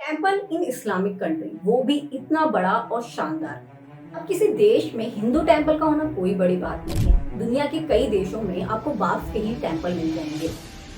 Temple in Islamic country, वो भी इतना बड़ा और शानदार। अब किसी देश में हिंदू टेम्पल का होना कोई बड़ी बात नहीं है। दुनिया के कई देशों में आपको बाप्स के ही टेम्पल मिल जाएंगे,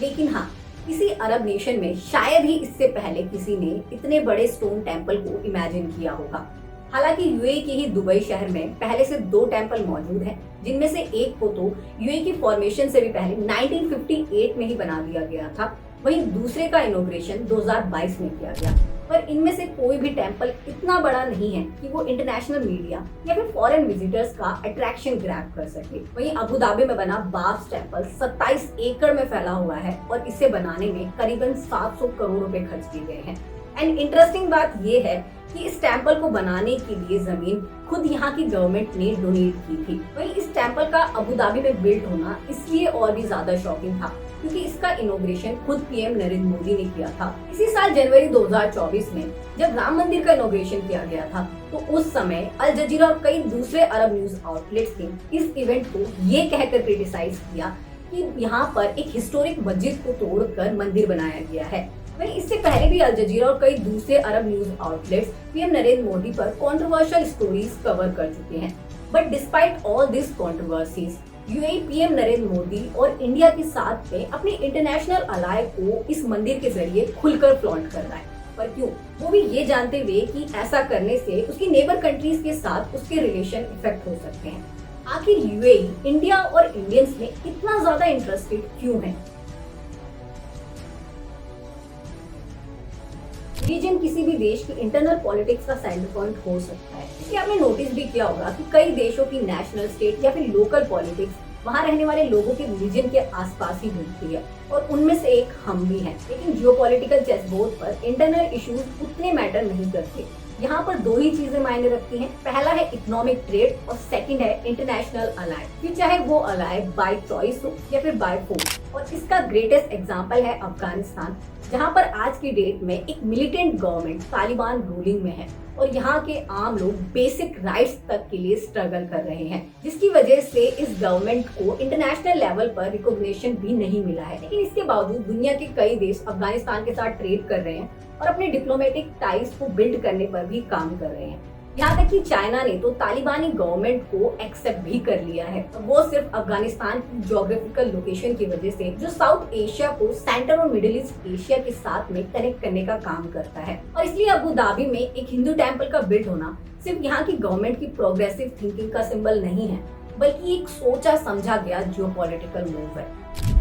लेकिन हाँ, किसी अरब नेशन में शायद ही इससे पहले किसी ने इतने बड़े स्टोन टेम्पल को इमेजिन किया होगा। हालांकि यूएई के ही दुबई शहर में पहले से 2 टेम्पल मौजूद हैं, जिनमें से एक को तो यूएई की फॉर्मेशन से भी पहले 1958 में ही बना दिया गया था। वहीं दूसरे का इनॉग्रेशन 2022 में किया गया। पर इनमें से कोई भी टेम्पल इतना बड़ा नहीं है कि वो इंटरनेशनल मीडिया या फिर फॉरेन विजिटर्स का अट्रैक्शन ग्रैब कर सके। वहीं अबू धाबी में बना बाब्स टेम्पल 27 एकड़ में फैला हुआ है और इसे बनाने में करीबन 700 करोड़ रुपए खर्च किए गए हैं। एंड इंटरेस्टिंग बात ये है कि इस टेम्पल को बनाने के लिए जमीन खुद यहाँ की गवर्नमेंट ने डोनेट की थी। वहीं इस टेम्पल का अबू धाबी में बिल्ड होना इसलिए और भी ज्यादा शॉकिंग था क्योंकि इसका इनॉग्रेशन खुद पीएम नरेंद्र मोदी ने किया था। इसी साल जनवरी 2024 में जब राम मंदिर का इनॉग्रेशन किया गया था, तो उस समय अल जजीरा और कई दूसरे अरब न्यूज आउटलेट्स ने इस इवेंट को ये कहकर क्रिटिसाइज किया कि यहाँ पर एक हिस्टोरिक मस्जिद को तोड़कर मंदिर बनाया गया है। वहीं इससे पहले भी अल जजीरा और कई दूसरे Arab News outlets PM Narendra Modi पर कंट्रोवर्शियल स्टोरीज कवर कर चुके हैं। But despite all this controversies, UAE PM Narendra Modi और इंडिया के साथ में अपने इंटरनेशनल अलाय को इस मंदिर के जरिए खुलकर फ्लॉन्ट कर रहा है। पर क्यों? वो भी ये जानते हुए कि ऐसा करने से उसकी नेबर कंट्रीज के साथ उसके रिलेशन इफेक्ट हो सकते हैं। आखिर यूएई इंडिया और इंडियंस में इतना ज्यादा इंटरेस्टेड क्यों है? रीजन किसी भी देश की इंटरनल पॉलिटिक्स का सेंटर पॉइंट हो सकता है। इसलिए आपने नोटिस भी किया होगा कि कई देशों की नेशनल, स्टेट या फिर लोकल पॉलिटिक्स वहाँ रहने वाले लोगों के रीजन के आसपास ही घूमती है और उनमें से एक हम भी हैं। लेकिन जियोपॉलिटिकल चेसबोर्ड पर इंटरनल इश्यूज उतने मैटर नहीं करते। यहाँ पर 2 ही चीजें मायने रखती हैं। पहला है इकोनॉमिक ट्रेड और सेकंड है इंटरनेशनल अलाय, फिर चाहे वो अलाय बाय चॉइस हो या फिर बाय फोर्स। और इसका ग्रेटेस्ट एग्जांपल है अफगानिस्तान, जहाँ पर आज की डेट में एक मिलिटेंट गवर्नमेंट तालिबान रूलिंग में है और यहाँ के आम लोग बेसिक राइट्स तक के लिए स्ट्रगल कर रहे हैं, जिसकी वजह से इस गवर्नमेंट को इंटरनेशनल लेवल पर रिकॉग्निशन भी नहीं मिला है। लेकिन इसके बावजूद दुनिया के कई देश अफगानिस्तान के साथ ट्रेड कर रहे हैं और अपने डिप्लोमेटिक टाइज को बिल्ड करने पर भी काम कर रहे हैं। यहाँ तक कि चाइना ने तो तालिबानी गवर्नमेंट को एक्सेप्ट भी कर लिया है। वो सिर्फ अफगानिस्तान की ज्योग्राफिकल लोकेशन की वजह से जो साउथ एशिया को सेंटर और मिडिल ईस्ट एशिया के साथ में कनेक्ट करने का काम करता है। और इसलिए अबू धाबी में एक हिंदू टेम्पल का बिल्ड होना सिर्फ यहाँ की गवर्नमेंट की प्रोग्रेसिव थिंकिंग का सिंबल नहीं है, बल्कि एक सोचा समझा गया जियोपॉलिटिकल मूव है।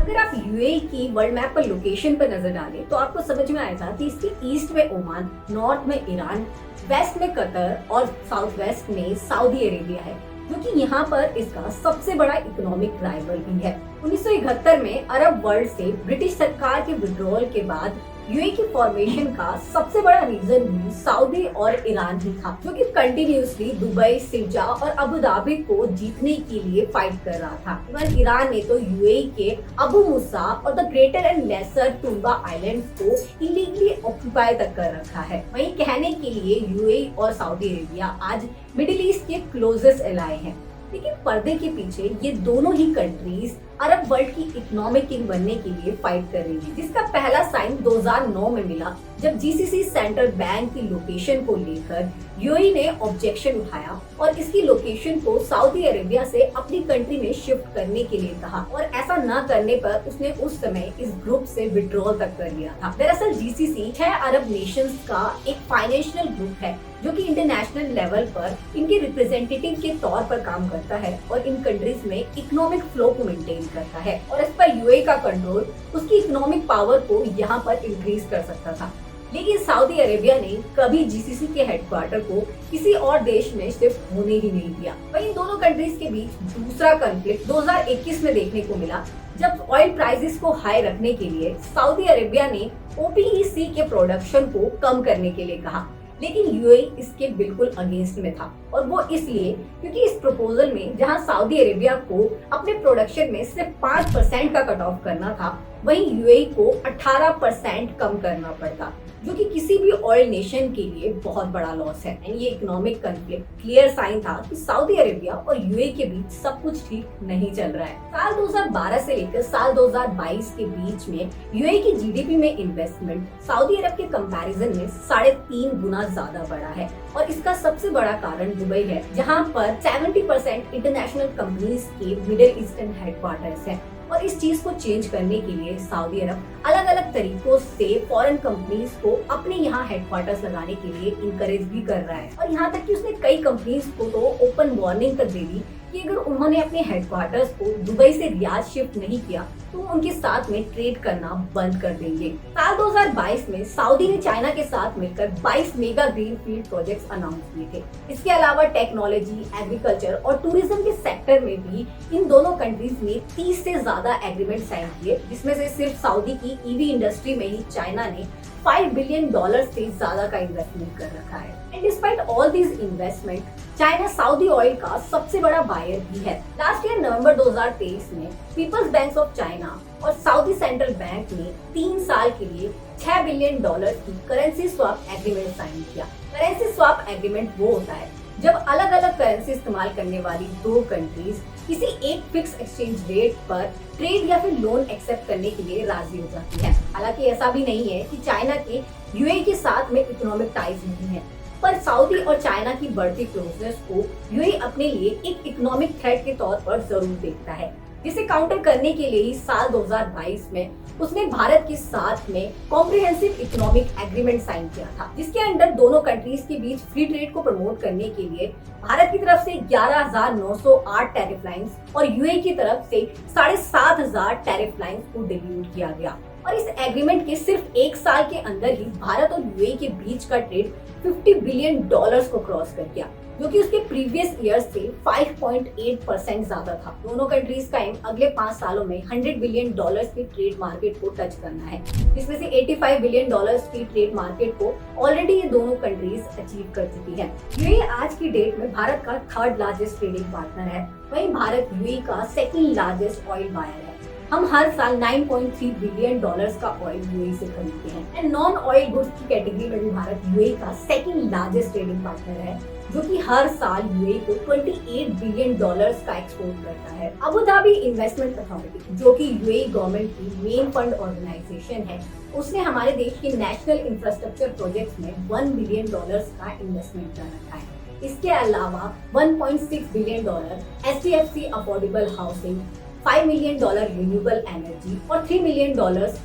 अगर आप यूएई की वर्ल्ड मैप पर लोकेशन पर नजर डालें तो आपको समझ में आएगा कि इसके ईस्ट में ओमान, नॉर्थ में ईरान, वेस्ट में कतर और साउथ वेस्ट में सऊदी अरेबिया है, जो कि यहाँ पर इसका सबसे बड़ा इकोनॉमिक राइवल भी है। 1971 में अरब वर्ल्ड से ब्रिटिश सरकार के विड्रॉल के बाद यूएई की फॉर्मेशन का सबसे बड़ा रीजन भी सऊदी और ईरान ही था, जो कि कंटिन्यूसली दुबई, शारजाह और अबू धाबी को जीतने के लिए फाइट कर रहा था। इवन ईरान ने तो यूएई के अबू मुसा और the greater and lesser Tunb islands को इलीगली ऑक्यूपाई तक कर रखा है। वहीं कहने के लिए यूएई और सऊदी अरेबिया आज मिडिल ईस्ट के क्लोजेस्ट एलाय हैं, लेकिन पर्दे के पीछे ये दोनों ही कंट्रीज अरब वर्ल्ड की इकोनॉमिक किंग बनने के लिए फाइट कर रही है, जिसका पहला साइन 2009 में मिला जब जीसीसी सेंट्रल बैंक की लोकेशन को लेकर यूएई ने ऑब्जेक्शन उठाया और इसकी लोकेशन को सऊदी अरेबिया से अपनी कंट्री में शिफ्ट करने के लिए कहा। और ऐसा न करने पर उसने उस समय इस ग्रुप से विड्रॉल तक कर लिया था। दरअसल जीसीसी 6 अरब नेशंस का एक फाइनेंशियल ग्रुप है जो कि इंटरनेशनल लेवल पर इनके रिप्रेजेंटेटिव के तौर पर काम करता है और इन कंट्रीज में इकोनॉमिक फ्लो को मेंटेन करता है। और इस पर यूएई का कंट्रोल उसकी इकोनॉमिक पावर को यहाँ पर इंक्रीज कर सकता था। लेकिन सऊदी अरेबिया ने कभी जीसीसी के हेडक्वार्टर को किसी और देश में शिफ्ट होने ही नहीं दिया। वहीं दोनों कंट्रीज के बीच दूसरा कॉन्फ्लिक्ट 2021 में देखने को मिला, जब ऑयल प्राइसेस को हाई रखने के लिए सऊदी अरेबिया ने ओपीईसी के प्रोडक्शन को कम करने के लिए कहा, लेकिन यूएई इसके बिल्कुल अगेंस्ट में था। और वो इसलिए क्योंकि इस प्रपोजल में जहां सऊदी अरेबिया को अपने प्रोडक्शन में सिर्फ 5% का कट ऑफ करना था, वहीं यूएई को 18% कम करना पड़ता, जो कि किसी भी ऑयल नेशन के लिए बहुत बड़ा लॉस है। एंड ये इकोनॉमिक कॉन्फ्लिक्ट क्लियर साइन था कि सऊदी अरेबिया और यूएई के बीच सब कुछ ठीक नहीं चल रहा है। साल 2012 से लेकर साल 2022 के बीच में यूएई की जीडीपी में इन्वेस्टमेंट सऊदी अरब के कंपैरिजन में 3.5 गुना ज्यादा बढ़ा है। और इसका सबसे बड़ा कारण दुबई है, जहाँ पर 70% इंटरनेशनल कंपनीज के मिडिल ईस्टर्न हेडक्वार्टर्स है। और इस चीज को चेंज करने के लिए सऊदी अरब अलग अलग तरीकों से फॉरेन कंपनीज को अपने यहाँ हेडक्वार्टर्स लगाने के लिए इंकरेज भी कर रहा है। और यहाँ तक कि उसने कई कंपनीज को तो ओपन वार्निंग तक दे दी कि अगर उन्होंने अपने हेडक्वार्टर्स को दुबई से रियाद शिफ्ट नहीं किया तो उनके साथ में ट्रेड करना बंद कर देंगे। साल 2022 में सऊदी ने चाइना के साथ मिलकर 22 mega green field projects announce किए थे। इसके अलावा टेक्नोलॉजी, एग्रीकल्चर और टूरिज्म के सेक्टर में भी इन दोनों कंट्रीज ने 30 से ज्यादा एग्रीमेंट साइन किए, जिसमें से सिर्फ सऊदी की ईवी इंडस्ट्री में ही चाइना ने $5 बिलियन से ज्यादा का इन्वेस्टमेंट कर रखा है। And despite all this investment, China Saudi oil का सबसे बड़ा बायर भी है। लास्ट ईयर नवंबर 2023 में पीपल्स बैंक ऑफ चाइना और सऊदी सेंट्रल बैंक ने 3 साल के लिए $6 बिलियन की करेंसी स्वैप एग्रीमेंट साइन किया। करेंसी स्वैप एग्रीमेंट वो होता है जब अलग अलग करेंसी इस्तेमाल करने वाली दो कंट्रीज किसी एक फिक्स एक्सचेंज रेट पर ट्रेड या फिर लोन एक्सेप्ट करने के लिए राजी हो जाती है। हालांकि ऐसा भी नहीं है कि चाइना के यूएई के साथ में इकोनॉमिक टाइज नहीं है, पर सऊदी और चाइना की बढ़ती क्लोजनेस को यूएई अपने लिए एक इकोनॉमिक थ्रेट के तौर पर जरूर देखता है, जिसे काउंटर करने के लिए ही साल 2022 में उसने भारत के साथ में कॉम्प्रिहेंसिव इकोनॉमिक एग्रीमेंट साइन किया था, जिसके अंडर दोनों कंट्रीज के बीच फ्री ट्रेड को प्रमोट करने के लिए भारत की तरफ से 11,908 टैरिफ लाइंस और यूएई की तरफ से 7,500 टैरिफ लाइंस को डिलीट किया गया। और इस एग्रीमेंट के सिर्फ 1 साल के अंदर ही भारत और यूएई के बीच का ट्रेड $50 बिलियन को क्रॉस कर गया, जो कि उसके प्रीवियस ईयर से 5.8% ज्यादा था। दोनों कंट्रीज का एम अगले 5 सालों में $100 बिलियन की ट्रेड मार्केट को टच करना है, जिसमें से $85 बिलियन की ट्रेड मार्केट को ऑलरेडी ये दोनों कंट्रीज अचीव कर चुकी है। यूएई आज की डेट में भारत का 3rd लार्जेस्ट ट्रेडिंग पार्टनर है। वहीं भारत यूएई का 2nd लार्जेस्ट ऑयल बायर है। हम हर साल $9.3 बिलियन का ऑयल यूएई से खरीदते हैं। एंड नॉन ऑयल गुड्स की कैटेगरी में भी भारत यूएई का 2nd लार्जेस्ट ट्रेडिंग पार्टनर है, जो कि हर साल यूएई को $28 बिलियन का एक्सपोर्ट करता है। अबू धाबी इन्वेस्टमेंट अथॉरिटी, जो कि यूएई गवर्नमेंट की मेन फंड ऑर्गेनाइजेशन है, उसने हमारे देश के नेशनल इंफ्रास्ट्रक्चर प्रोजेक्ट्स में $1 बिलियन का इन्वेस्टमेंट कर रखा है। इसके अलावा $1.6 billion HDFC affordable housing, $5 million renewable energy और $3 मिलियन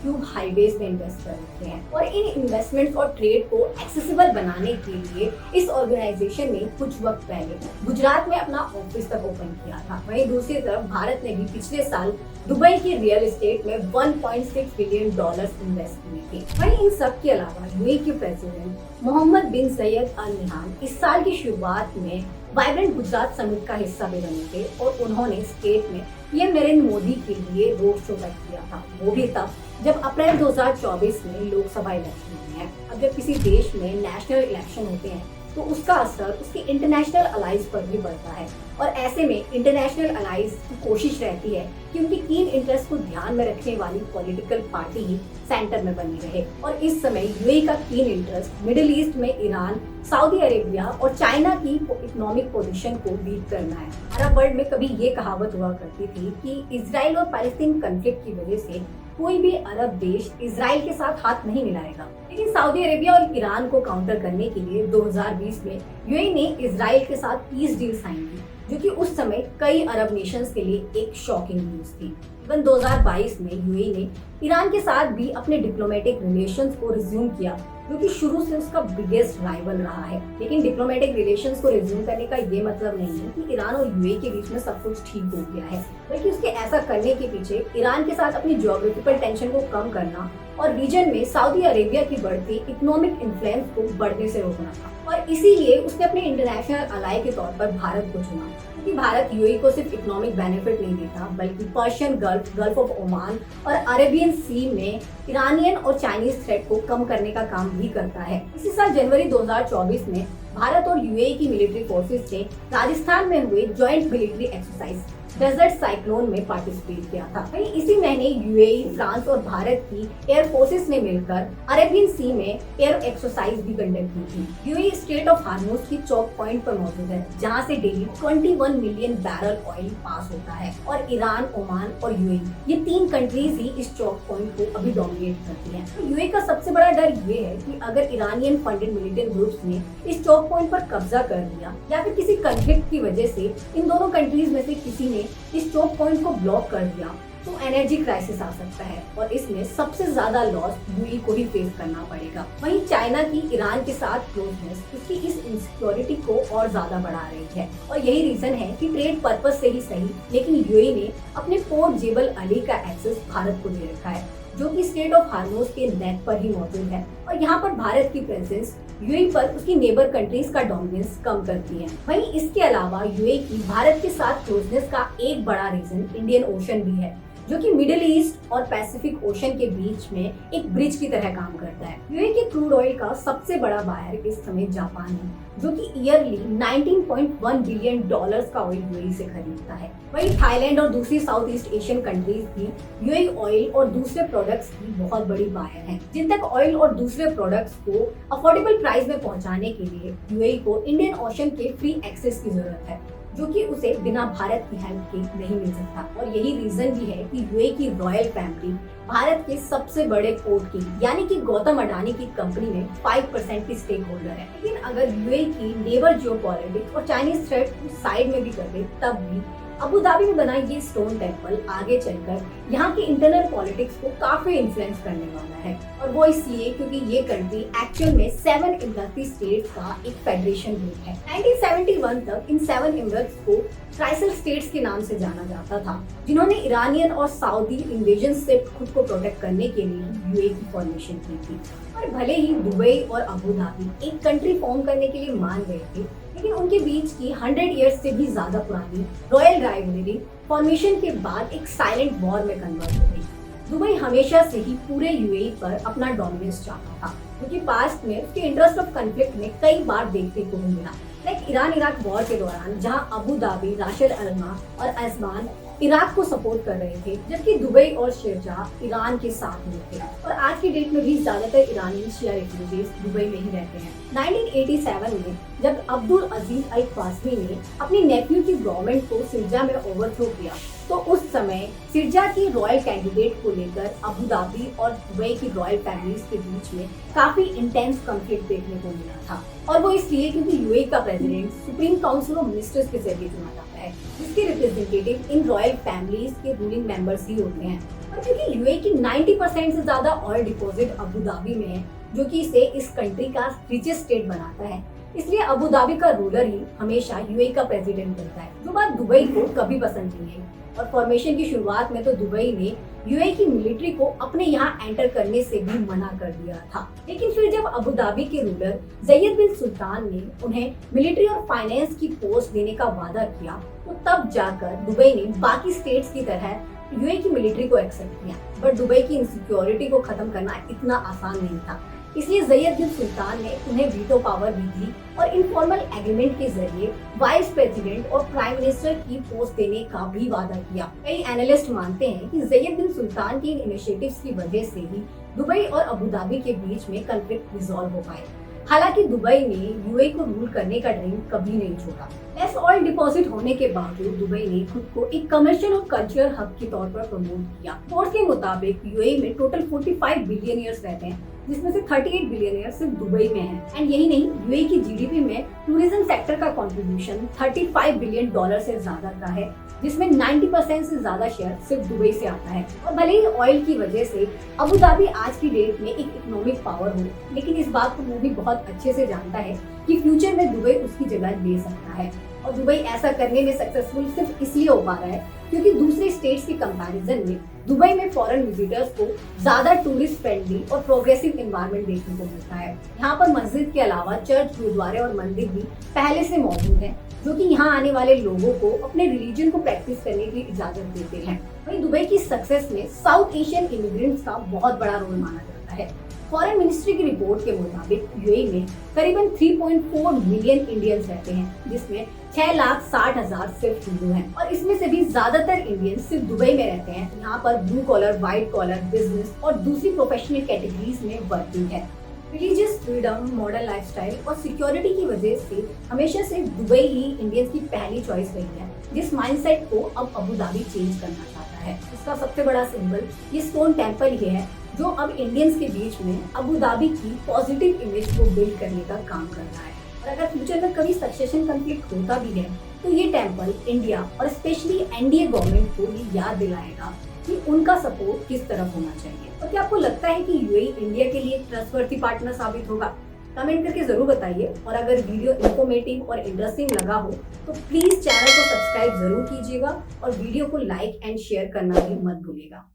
क्यूब हाईवेज में इन्वेस्ट कर रखे हैं। और इन इन्वेस्टमेंट और ट्रेड को एक्सेसिबल बनाने के लिए इस ऑर्गेनाइजेशन ने कुछ वक्त पहले गुजरात में अपना ऑफिस तक ओपन किया था। वहीं दूसरी तरफ भारत ने भी पिछले साल दुबई की रियल एस्टेट में $1.6 बिलियन इन्वेस्ट किए थे। वहीं इन सब के अलावा यूएई के प्रेसिडेंट मोहम्मद बिन सैयद अल नह्यान इस साल की शुरुआत में वाइब्रेंट गुजरात समिट का हिस्सा भी बने थे और उन्होंने स्टेट में पीएम नरेंद्र मोदी के लिए रोड शो तय किया था। वो भी तब जब अप्रैल 2024 में लोकसभा इलेक्शन हुए हैं। अब जब किसी देश में नेशनल इलेक्शन होते हैं तो उसका असर उसके इंटरनेशनल अलाइज पर भी पड़ता है। और ऐसे में इंटरनेशनल अलाइज की कोशिश रहती है कि उनकी कीन इंटरेस्ट को ध्यान में रखने वाली पॉलिटिकल पार्टी ही सेंटर में बनी रहे। और इस समय यूएई का कीन इंटरेस्ट मिडिल ईस्ट में ईरान, सऊदी अरेबिया और चाइना की इकोनॉमिक पोजीशन को बीट करना है। अरब वर्ल्ड में कभी ये कहावत हुआ करती थी कि इजराइल और पैलेस्टीन कॉन्फ्लिक्ट की वजह से कोई भी अरब देश इजराइल के साथ हाथ नहीं मिलाएगा। लेकिन सऊदी अरेबिया और ईरान को काउंटर करने के लिए 2020 में यूएई ने इजराइल के साथ पीस डील साइन की, जो कि उस समय कई अरब नेशंस के लिए एक शॉकिंग न्यूज थी। इवन 2022 में यूएई ने ईरान के साथ भी अपने डिप्लोमेटिक रिलेशंस को रिज्यूम किया, जो कि शुरू से उसका बिगेस्ट राइवल रहा है। लेकिन डिप्लोमेटिक रिलेशंस को रिज्यूम करने का ये मतलब नहीं है कि ईरान और यूएई के बीच में सब कुछ ठीक हो गया है, बल्कि उसके ऐसा करने के पीछे ईरान के साथ अपनी ज्योग्राफिकल टेंशन को कम करना और रीजन में सऊदी अरेबिया की बढ़ती इकोनॉमिक इन्फ्लुएंस को बढ़ने से रोकना था। और इसीलिए उसने अपने इंटरनेशनल अलाई के तौर पर भारत को चुना, क्योंकि भारत यूएई को सिर्फ इकोनॉमिक बेनिफिट नहीं देता, बल्कि Persian gulf, gulf of Oman और अरेबियन सी में ईरानियन और चाइनीज थ्रेट को कम करने का काम भी करता है। इसी साल जनवरी 2024 में भारत और यूएई की मिलिट्री फोर्सेस ने राजस्थान में हुए joint military exercise desert cyclone में पार्टिसिपेट किया था। वहीं इसी महीने यूएई, फ्रांस और भारत की एयर फोर्सेस ने मिलकर अरेबियन सी में एयर एक्सरसाइज भी कंडक्ट की थी। यूएई स्ट्रेट ऑफ हार्मोज की चौक पॉइंट पर मौजूद है, जहां से डेली 21 मिलियन बैरल ऑयल पास होता है और ईरान, ओमान और यूएई ये 3 कंट्रीज ही इस चौक पॉइंट को अभी डोमिनेट करती हैं। तो यूएई का सबसे बड़ा डर ये है कि अगर ईरानियन फंडेड मिलिटेंट ग्रुप्स ने इस चौक पॉइंट पर कब्जा कर दिया या फिर किसी कॉन्फ्लिक्ट की वजह से इन दोनों कंट्रीज में से किसी ने इस चौक पॉइंट को ब्लॉक कर दिया तो एनर्जी क्राइसिस आ सकता है और इसमें सबसे ज्यादा लॉस यूएई को ही फेस करना पड़ेगा। वहीं चाइना की ईरान के साथ क्लोजनेस उसकी इस इनसिक्योरिटी को और ज्यादा बढ़ा रही है और यही रीजन है कि ट्रेड पर्पस से ही सही लेकिन यूएई ने अपने पोर्ट जेबल अली का एक्सेस भारत को दे रखा है, जो कि स्ट्रेट ऑफ हार्मोज के नेक पर ही मौजूद है और यहाँ पर भारत की प्रेजेंस यूएई पर उसकी नेबर कंट्रीज का डोमिनेंस कम करती है। वहीं इसके अलावा यूएई की भारत के साथ क्लोजनेस का एक बड़ा रीजन इंडियन ओशन भी है, जो कि मिडिल ईस्ट और पैसिफिक ओशन के बीच में एक ब्रिज की तरह काम करता है। यूएई के क्रूड ऑयल का सबसे बड़ा बायर इस समय जापान है, जो कि ईयरली 19.1 बिलियन डॉलर्स का ऑयल यूएई से खरीदता है। वहीं थाईलैंड और दूसरी साउथ ईस्ट एशियन कंट्रीज भी यूएई ऑयल और दूसरे प्रोडक्ट्स की बहुत बड़ी बायर हैं, जिन तक ऑयल और दूसरे प्रोडक्ट्स को अफोर्डेबल प्राइस में पहुंचाने के लिए यूएई को इंडियन ओशन के फ्री एक्सेस की जरूरत है, जो कि उसे बिना भारत की हेल्प के नहीं मिल सकता। और यही रीजन भी है कि यूएई की रॉयल फैमिली भारत के सबसे बड़े पोर्ट की यानी कि गौतम अडानी की कंपनी में 5% की स्टेक होल्डर है। लेकिन अगर यूएई की नेबर जियोपॉलिटिक्स और चाइनीज थ्रेट साइड में भी कर दे तब भी अबू धाबी में बना ये स्टोन टेम्पल आगे चलकर यहाँ की इंटरनल पॉलिटिक्स को काफी इन्फ्लुएंस करने वाला है और वो इसलिए क्योंकि ये कंट्री एक्चुअल में 7 इमराती स्टेट्स का एक फेडरेशन ग्रुप है। 1971 तक इन 7 इमरात्स को ट्राइसल स्टेट्स के नाम से जाना जाता था, जिन्होंने ईरानियन और सऊदी इन्वेजन से खुद को प्रोटेक्ट करने के लिए यूएई की फॉर्मेशन की थी। और भले ही दुबई और अबू धाबी एक कंट्री फॉर्म करने के लिए मान गए थे, लेकिन उनके बीच की 100 इयर्स से भी ज्यादा पुरानी रॉयल राइवलरी फॉर्मेशन के बाद एक साइलेंट वॉर में कन्वर्ट हो गई। दुबई हमेशा से ही पूरे यूएई पर अपना डोमिनेंस चाहता था, क्योंकि पास्ट में उसके इंटरेस्ट ऑफ कॉन्फ्लिक्ट में कई बार देखने को मिला, लाइक ईरान इराक वॉर के दौरान जहां अबू धाबी, राशिद अल्मा और अजमान इराक को सपोर्ट कर रहे थे, जबकि दुबई और शारजाह ईरान के साथ में थे। और आज की डेट में भी ज्यादातर ईरानी शिया रेफ्यूजीज दुबई में ही रहते हैं। 1987 में जब अब्दुल अजीज अल क्वास्मी ने अपनी नेफ्यू की गवर्नमेंट को शारजाह में ओवरथ्रो किया, तो उस समय शारजाह की रॉयल कैंडिडेट को लेकर अबू धाबी और दुबई की रॉयल फैमिलीज के बीच में काफी इंटेंस कॉन्फ्लिक्ट देखने को मिला था। और वो इसलिए क्योंकि यूएई का president supreme council of ministers के जरिए चुना जाता है, जिसके रिप्रेजेंटेटिव इन रॉयल फैमिलीज के रूलिंग मेंबर्स ही होते हैं। और क्योंकि यूएई की 90% से ज्यादा ऑयल डिपॉजिट अबू धाबी में है, जो कि इसे इस कंट्री का रिचेस्ट स्टेट बनाता है, इसलिए अबू धाबी का रूलर ही हमेशा यूएई का प्रेसिडेंट बनता है, जो बात दुबई को कभी पसंद नहीं है। और फॉर्मेशन की शुरुआत में तो दुबई ने यूएई की मिलिट्री को अपने यहाँ एंटर करने से भी मना कर दिया था, लेकिन फिर जब अबू धाबी के रूलर ज़ैयद बिन सुल्तान ने उन्हें मिलिट्री और फाइनेंस की पोस्ट देने का वादा किया, तो तब जाकर दुबई ने बाकी स्टेट्स की तरह यूएई की मिलिट्री को एक्सेप्ट किया। बट दुबई की इनसिक्योरिटी को खत्म करना इतना आसान नहीं था, इसलिए ज़ैयद बिन सुल्तान ने उन्हें वीटो पावर भी दी और इनफॉर्मल एग्रीमेंट के जरिए वाइस प्रेसिडेंट और प्राइम मिनिस्टर की पोस्ट देने का भी वादा किया। कई एनालिस्ट मानते हैं कि ज़ैयद बिन सुल्तान की इन इनिशिएटिव्स की वजह से ही दुबई और अबू धाबी के बीच में कॉन्फ्लिक्ट रिजॉल्व हो पाए। हालांकि दुबई ने यूएई को रूल करने का ड्रीम कभी नहीं छोड़ा। लेस ऑयल डिपॉजिट होने के बावजूद दुबई ने खुद को एक कमर्शियल और कल्चरल हब के तौर पर प्रमोट किया। रिपोर्ट के मुताबिक यूएई में टोटल 45 बिलियनियर्स रहते हैं, जिसमें से 38 बिलियनियर सिर्फ दुबई में है। एंड यही नहीं, यूएई की जीडीपी में टूरिज्म सेक्टर का कंट्रीब्यूशन 35 बिलियन डॉलर से ज्यादा का है, जिसमें 90% से ज्यादा शेयर सिर्फ दुबई से आता है। और भले ही ऑयल की वजह से अबू धाबी आज की डेट में एक इकोनॉमिक पावर हो, लेकिन इस बात को वो भी बहुत अच्छे से जानता है कि फ्यूचर में दुबई उसकी जगह ले सकता है। और दुबई ऐसा करने में सक्सेसफुल सिर्फ इसलिए हो पा रहा है क्योंकि दूसरे स्टेट्स के कंपैरिजन में दुबई में फॉरेन विजिटर्स को ज्यादा टूरिस्ट फ्रेंडली और प्रोग्रेसिव एनवायरनमेंट देखने को मिलता है। यहाँ पर मस्जिद के अलावा चर्च, गुरुद्वारे और मंदिर भी पहले से मौजूद हैं, जो कि यहाँ आने वाले लोगों को अपने रिलीजन को प्रैक्टिस करने की इजाजत देते हैं। वहीं दुबई की सक्सेस में साउथ एशियन इमिग्रेंट्स का बहुत बड़ा रोल माना जाता है। फॉरेन मिनिस्ट्री की रिपोर्ट के मुताबिक यूएई में करीबन 3.4 मिलियन इंडियंस रहते हैं, जिसमें 6,60,000 सिर्फ हिंदू हैं और इसमें से भी ज्यादातर इंडियंस सिर्फ दुबई में रहते हैं। यहाँ पर blue collar, white collar, business और दूसरी प्रोफेशनल कैटेगरीज में वर्किंग है। रिलीजियस फ्रीडम, मॉडर्न लाइफस्टाइल और सिक्योरिटी की वजह से हमेशा से दुबई ही इंडियंस की पहली चॉइस रही है, जिस माइंडसेट को अब अबू धाबी चेंज करना चाहता है। इसका सबसे बड़ा सिंबल ये स्टोन टेम्पल ही है, जो अब इंडियंस के बीच में अबू धाबी की पॉजिटिव इमेज को बिल्ड करने का काम कर रहा है। और अगर फ्यूचर में कभी सक्सेशन कंफ्लिक्ट होता भी है तो ये टेम्पल इंडिया और स्पेशली एनडीए गवर्नमेंट को ये याद दिलाएगा कि उनका सपोर्ट किस तरफ होना चाहिए। और क्या आपको लगता है कि यूएई इंडिया के लिए ट्रस्टवर्थी पार्टनर साबित होगा? कमेंट करके जरूर बताइए। और अगर वीडियो इन्फॉर्मेटिव और इंटरेस्टिंग लगा हो तो प्लीज चैनल को सब्सक्राइब जरूर कीजिएगा और वीडियो को लाइक एंड शेयर करना भी मत भूलिएगा।